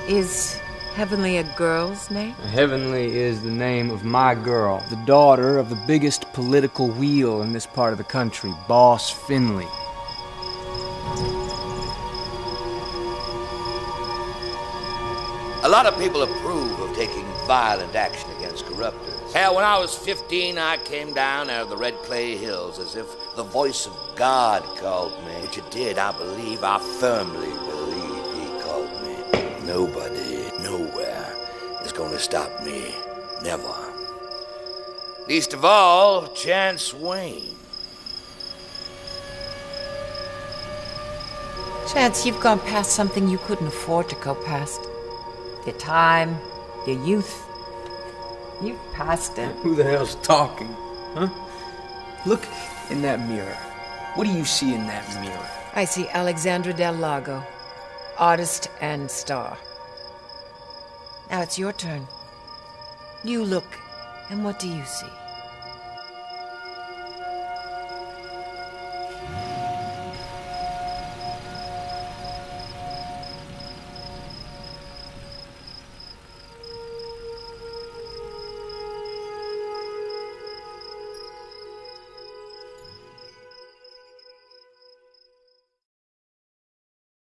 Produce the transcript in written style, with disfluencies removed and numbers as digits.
Is Heavenly a girl's name? Heavenly is the name of my girl, the daughter of the biggest political wheel in this part of the country, Boss Finley. A lot of people approve of taking violent action against corruptors. Hell, when I was 15, I came down out of the Red Clay Hills as if the voice of God called me. Which it did, I believe. I firmly believe he called me. Nobody, nowhere is going to stop me. Never. Least of all, Chance Wayne. Chance, you've gone past something you couldn't afford to go past. Your time, your youth. You've passed it. Who the hell's talking? Huh? Look in that mirror. What do you see in that mirror? I see Alexandra Del Lago, artist and star. Now it's your turn. You look, and what do you see?